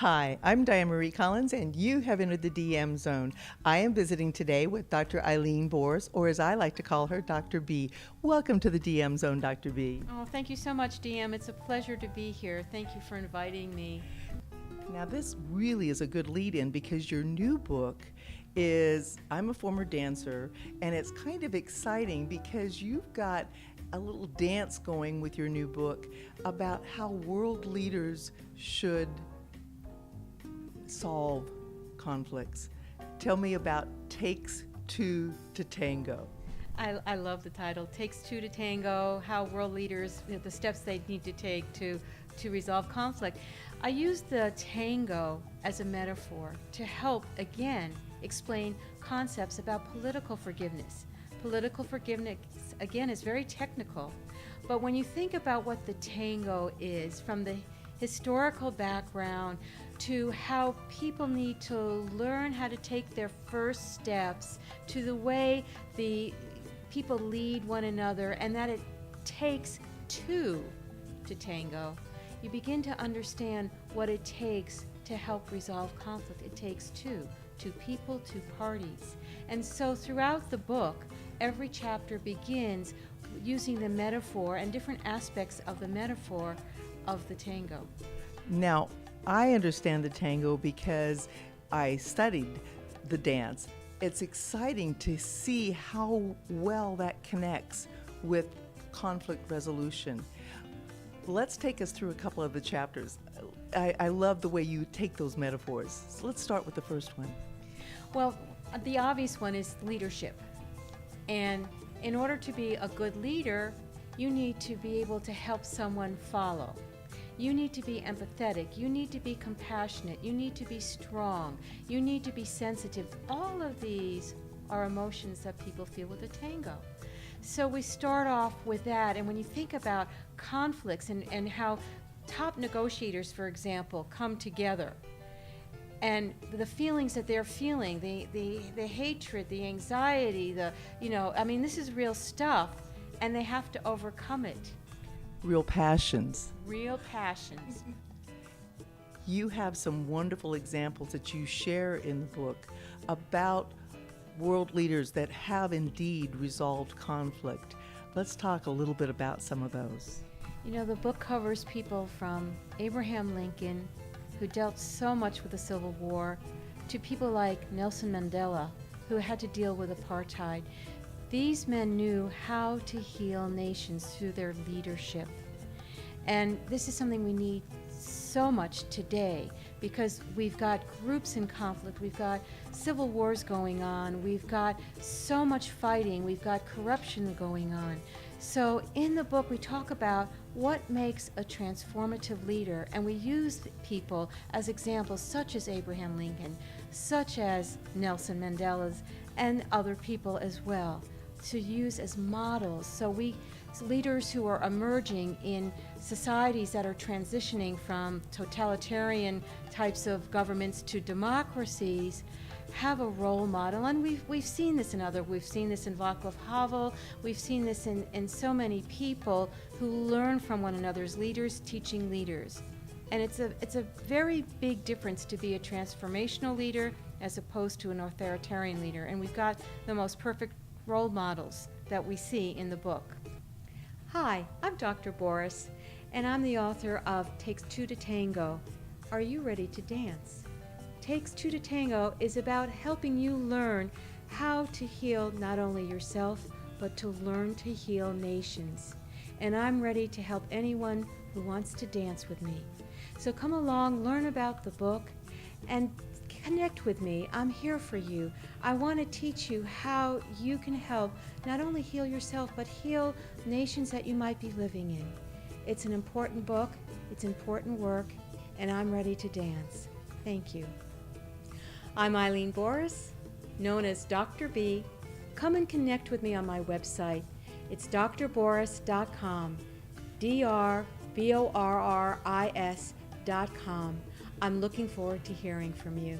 Hi, I'm Diane Marie Collins, and you have entered the DM zone. I am visiting today with Dr. Eileen Borris, or as I like to call her, Dr. B. Welcome to the DM zone, Dr. B. Oh, thank you so much, DM. It's a pleasure to be here. Thank you for inviting me. Now, this really is a good lead-in because your new book is, I'm a former dancer, and it's kind of exciting because you've got a little dance going with your new book about how world leaders should solve conflicts. Tell me about Takes Two to Tango. I love the title, Takes Two to Tango, how world leaders, the steps they need to take to resolve conflict. I use the tango as a metaphor to help, again, explain concepts about political forgiveness. Political forgiveness, again, is very technical, but when you think about what the tango is, from the historical background to how people need to learn how to take their first steps, to the way the people lead one another, and that it takes two to tango, you begin to understand what it takes to help resolve conflict. It takes two people, two parties. And so throughout the book, every chapter begins using the metaphor and different aspects of the metaphor of the tango. Now, I understand the tango because I studied the dance. It's exciting to see how well that connects with conflict resolution. Let's take us through a couple of the chapters. I love the way you take those metaphors. So let's start with the first one. Well, the obvious one is leadership. And in order to be a good leader, you need to be able to help someone follow. You need to be empathetic. You need to be compassionate. You need to be strong. You need to be sensitive. All of these are emotions that people feel with a tango. So we start off with that, and when you think about conflicts and how top negotiators, for example, come together, and the feelings that they're feeling, the hatred, the anxiety, this is real stuff, and they have to overcome it. Real passions. Real passions. You have some wonderful examples that you share in the book about world leaders that have indeed resolved conflict. Let's talk a little bit about some of those. You know, the book covers people from Abraham Lincoln, who dealt so much with the Civil War, to people like Nelson Mandela, who had to deal with apartheid. These men knew how to heal nations through their leadership. And this is something we need so much today because we've got groups in conflict, we've got civil wars going on, we've got so much fighting, we've got corruption going on. So in the book we talk about what makes a transformative leader, and we use people as examples such as Abraham Lincoln, such as Nelson Mandela's, and other people as well, to use as models. So leaders who are emerging in societies that are transitioning from totalitarian types of governments to democracies have a role model, and we've seen this we've seen this in Václav Havel, we've seen this in so many people who learn from one another as leaders teaching leaders. And it's a very big difference to be a transformational leader as opposed to an authoritarian leader, and we've got the most perfect role models that we see in the book. Hi, I'm Dr. Borris, and I'm the author of Takes Two to Tango. Are you ready to dance? Takes Two to Tango is about helping you learn how to heal not only yourself, but to learn to heal nations. And I'm ready to help anyone who wants to dance with me. So come along, learn about the book, and connect with me. I'm here for you. I want to teach you how you can help not only heal yourself, but heal nations that you might be living in. It's an important book, it's important work, and I'm ready to dance. Thank you. I'm Eileen Borris, known as Dr. B. Come and connect with me on my website. It's drborris.com, drborris.com. I'm looking forward to hearing from you.